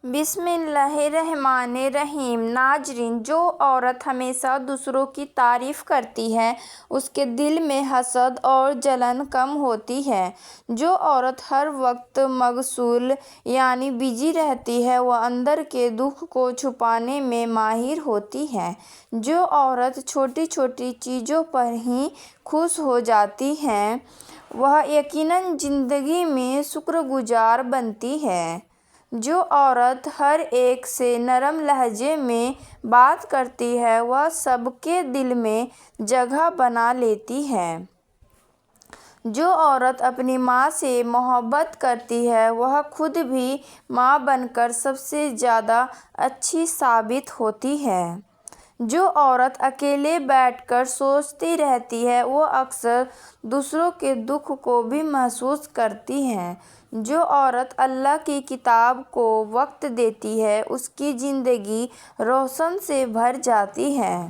بسم اللہ الرحمن الرحیم۔ ناظرین، جو عورت ہمیشہ دوسروں کی تعریف کرتی ہے اس کے دل میں حسد اور جلن کم ہوتی ہے۔ جو عورت ہر وقت مشغول یعنی بزی رہتی ہے وہ اندر کے دکھ کو چھپانے میں ماہر ہوتی ہے۔ جو عورت چھوٹی چھوٹی چیزوں پر ہی خوش ہو جاتی ہے وہ یقیناً زندگی میں شکر گزار بنتی ہے۔ جو عورت ہر ایک سے نرم لہجے میں بات کرتی ہے وہ سب کے دل میں جگہ بنا لیتی ہے۔ جو عورت اپنی ماں سے محبت کرتی ہے وہ خود بھی ماں بن کر سب سے زیادہ اچھی ثابت ہوتی ہے۔ جو عورت اکیلے بیٹھ کر سوچتی رہتی ہے وہ اکثر دوسروں کے دکھ کو بھی محسوس کرتی ہے۔ جو عورت اللہ کی کتاب کو وقت دیتی ہے اس کی زندگی روشنی سے بھر جاتی ہے۔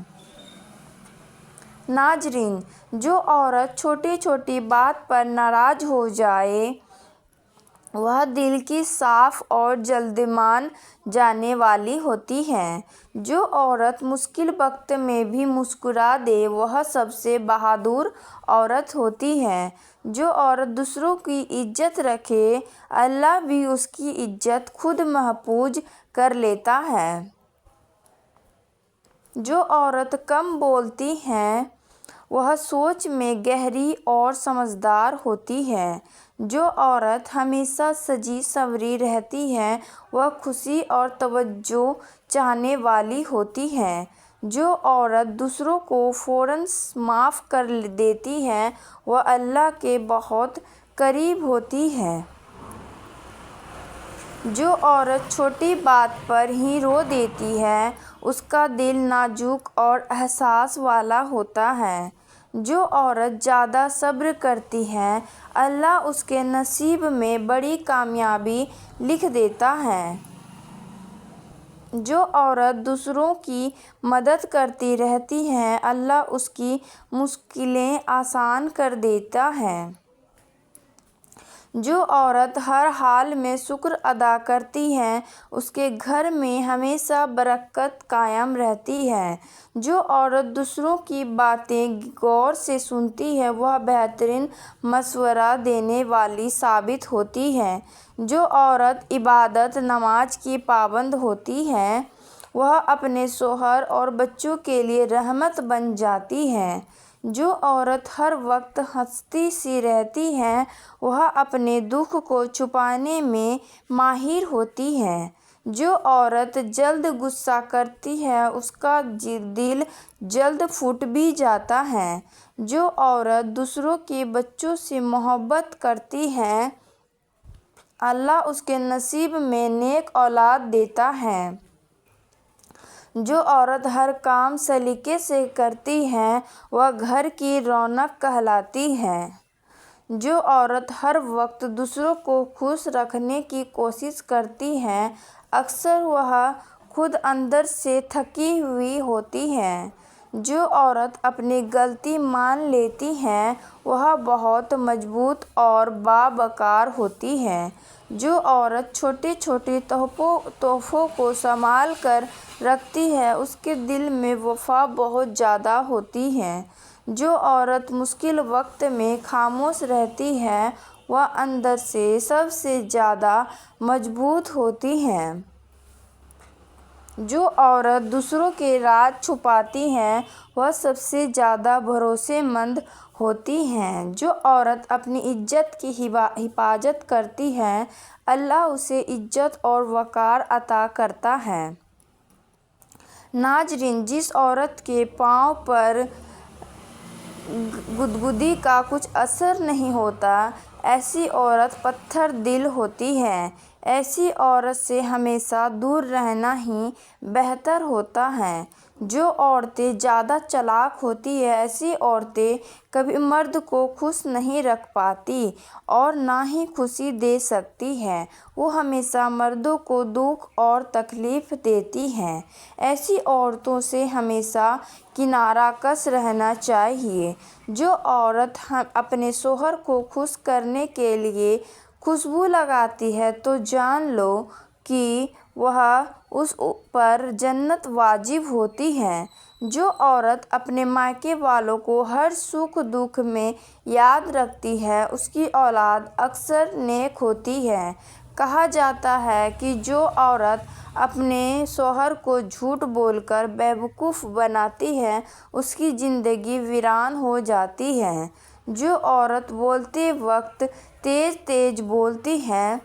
ناظرین، جو عورت چھوٹی چھوٹی بات پر ناراض ہو جائے وہ دل کی صاف اور جلد مان جانے والی ہوتی ہے۔ جو عورت مشکل وقت میں بھی مسکرا دے وہ سب سے بہادر عورت ہوتی ہے۔ جو عورت دوسروں کی عزت رکھے اللہ بھی اس کی عزت خود محفوظ کر لیتا ہے۔ جو عورت کم بولتی ہے وہ سچ میں گہری اور سمجھدار ہوتی ہے۔ جو عورت ہمیشہ سجی سنوری رہتی ہے وہ خوشی اور توجہ چاہنے والی ہوتی ہے۔ جو عورت دوسروں کو فوراً معاف کر دیتی ہے وہ اللہ کے بہت قریب ہوتی ہے۔ جو عورت چھوٹی بات پر ہی رو دیتی ہے اس کا دل نازک اور احساس والا ہوتا ہے۔ جو عورت زیادہ صبر کرتی ہے اللہ اس کے نصیب میں بڑی کامیابی لکھ دیتا ہے۔ جو عورت دوسروں کی مدد کرتی رہتی ہے اللہ اس کی مشکلیں آسان کر دیتا ہے۔ جو عورت ہر حال میں شکر ادا کرتی ہے اس کے گھر میں ہمیشہ برکت قائم رہتی ہے۔ جو عورت دوسروں کی باتیں غور سے سنتی ہے وہ بہترین مشورہ دینے والی ثابت ہوتی ہے۔ جو عورت عبادت نماز کی پابند ہوتی ہے وہ اپنے شوہر اور بچوں کے لیے رحمت بن جاتی ہے۔ جو عورت ہر وقت ہنستی سی رہتی ہے وہ اپنے دکھ کو چھپانے میں ماہر ہوتی ہے۔ جو عورت جلد غصہ کرتی ہے اس کا دل جلد پھوٹ بھی جاتا ہے۔ جو عورت دوسروں کے بچوں سے محبت کرتی ہے اللہ اس کے نصیب میں نیک اولاد دیتا ہے۔ جو عورت ہر کام سلیقے سے کرتی ہے وہ گھر کی رونق کہلاتی ہے۔ جو عورت ہر وقت دوسروں کو خوش رکھنے کی کوشش کرتی ہے اکثر وہ خود اندر سے تھکی ہوئی ہوتی ہے۔ جو عورت اپنی غلطی مان لیتی ہے وہ بہت مضبوط اور باوقار ہوتی ہے۔ جو عورت چھوٹے چھوٹے تحفوں کو سنبھال کر رکھتی ہے اس کے دل میں وفا بہت زیادہ ہوتی ہے۔ جو عورت مشکل وقت میں خاموش رہتی ہے وہ اندر سے سب سے زیادہ مضبوط ہوتی ہے۔ جو عورت دوسروں کے راز چھپاتی ہے وہ سب سے زیادہ بھروسے مند ہوتی ہے۔ جو عورت اپنی عزت کی حفاظت کرتی ہے اللہ اسے عزت اور وقار عطا کرتا ہے۔ ناظرین، جس عورت کے پاؤں پر گدگدی کا کچھ اثر نہیں ہوتا ایسی عورت پتھر دل ہوتی ہے۔ ایسی عورت سے ہمیشہ دور رہنا ہی بہتر ہوتا ہے۔ جو عورتیں زیادہ چالاک ہوتی ہیں ایسی عورتیں کبھی مرد کو خوش نہیں رکھ پاتی اور نہ ہی خوشی دے سکتی ہیں۔ وہ ہمیشہ مردوں کو دکھ اور تکلیف دیتی ہیں۔ ایسی عورتوں سے ہمیشہ کنارہ کش رہنا چاہیے۔ جو عورت اپنے شوہر کو خوش کرنے کے لیے خوشبو لگاتی ہے تو جان لو کہ اس پر جنت واجب ہوتی ہے۔ جو عورت اپنے مائکے والوں کو ہر سکھ دکھ میں یاد رکھتی ہے اس کی اولاد اکثر نیک ہوتی ہے۔ کہا جاتا ہے کہ جو عورت اپنے شوہر کو جھوٹ بول کر بیوقوف بناتی ہے اس کی زندگی ویران ہو جاتی ہے۔ جو عورت بولتے وقت تیز تیز بولتی ہے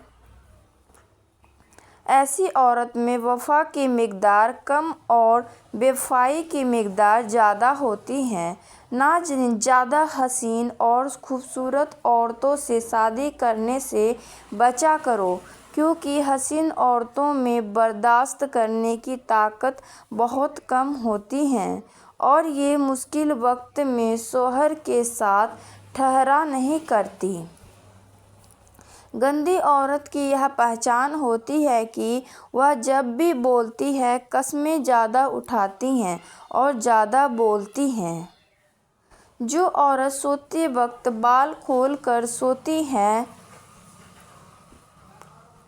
ایسی عورت میں وفا کی مقدار کم اور بے وفائی کی مقدار زیادہ ہوتی ہے۔ ناظرین، زیادہ حسین اور خوبصورت عورتوں سے شادی کرنے سے بچا کرو کیونکہ حسین عورتوں میں برداشت کرنے کی طاقت بہت کم ہوتی ہے اور یہ مشکل وقت میں شوہر کے ساتھ ٹھہرا نہیں کرتی۔ گندی عورت کی یہ پہچان ہوتی ہے کہ وہ جب بھی بولتی ہے قسمیں زیادہ اٹھاتی ہے اور زیادہ بولتی ہے۔ جو عورت سوتے وقت بال کھول کر سوتی ہے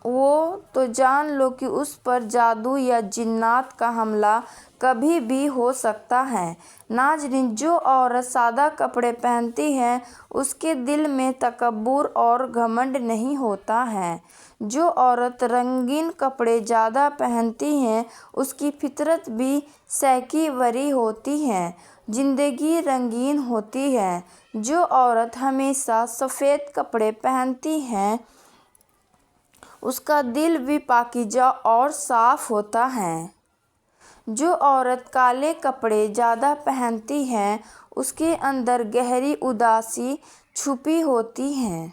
وہ تو جان لو کہ اس پر جادو یا جنات کا حملہ کبھی بھی ہو سکتا ہے۔ ناظرین، جو عورت سادہ کپڑے پہنتی ہے اس کے دل میں تکبر اور گھمنڈ نہیں ہوتا ہے۔ جو عورت رنگین کپڑے زیادہ پہنتی ہے اس کی فطرت بھی سیکی بھری ہوتی ہے، زندگی رنگین ہوتی ہے۔ جو عورت ہمیشہ سفید کپڑے پہنتی ہے اس کا دل بھی پاکیزہ اور صاف ہوتا ہے۔ جو عورت کالے کپڑے زیادہ پہنتی ہے اس کے اندر گہری اداسی چھپی ہوتی ہے۔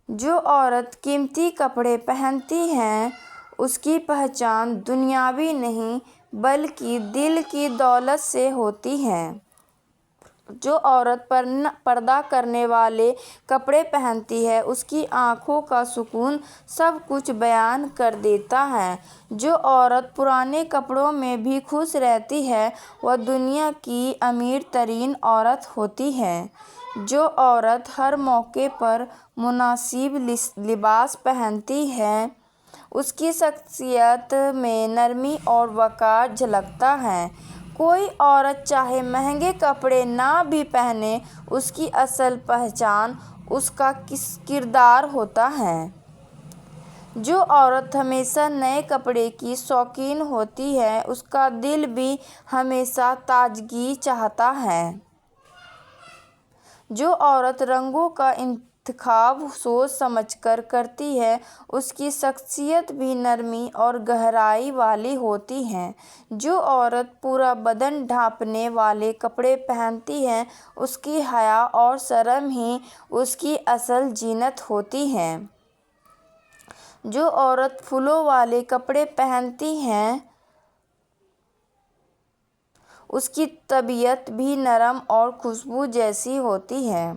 جو عورت قیمتی کپڑے پہنتی ہے اس کی پہچان دنیاوی نہیں بلکہ دل کی دولت سے ہوتی ہے۔ جو عورت پردہ کرنے والے کپڑے پہنتی ہے اس کی آنکھوں کا سکون سب کچھ بیان کر دیتا ہے۔ جو عورت پرانے کپڑوں میں بھی خوش رہتی ہے وہ دنیا کی امیر ترین عورت ہوتی ہے۔ جو عورت ہر موقع پر مناسب لباس پہنتی ہے اس کی شخصیت میں نرمی اور وقار جھلکتا ہے۔ کوئی عورت چاہے مہنگے کپڑے نہ بھی پہنے اس کی اصل پہچان اس کا کردار ہوتا ہے۔ جو عورت ہمیشہ نئے کپڑے کی شوقین ہوتی ہے اس کا دل بھی ہمیشہ تازگی چاہتا ہے۔ جو عورت رنگوں کا انتخاب سوچ سمجھ کر کرتی ہے اس کی شخصیت بھی نرمی اور گہرائی والی ہوتی ہے۔ جو عورت پورا بدن ڈھانپنے والے کپڑے پہنتی ہے اس کی حیا اور شرم ہی اس کی اصل زینت ہوتی ہے۔ جو عورت پھولوں والے کپڑے پہنتی ہے اس کی طبیعت بھی نرم اور خوشبو جیسی ہوتی ہے۔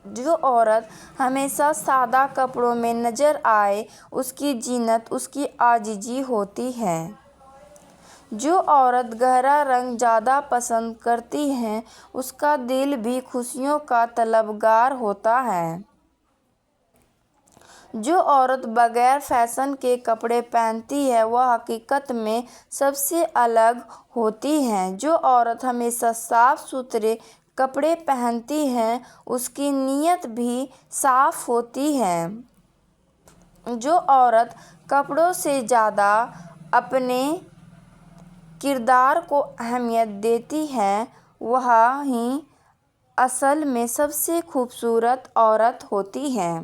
جو عورت ہمیشہ سادہ کپڑوں میں نظر آئے اس کی زینت اس کی عاجزی ہوتی ہے۔ جو عورت گہرا رنگ زیادہ پسند کرتی ہے اس کا دل بھی خوشیوں کا طلبگار ہوتا ہے۔ جو عورت بغیر فیشن کے کپڑے پہنتی ہے وہ حقیقت میں سب سے الگ ہوتی ہے۔ جو عورت ہمیشہ صاف ستھرے کپڑے پہنتی ہے اس کی نیت بھی صاف ہوتی ہے۔ جو عورت کپڑوں سے زیادہ اپنے کردار کو اہمیت دیتی ہے وہی اصل میں سب سے خوبصورت عورت ہوتی ہے۔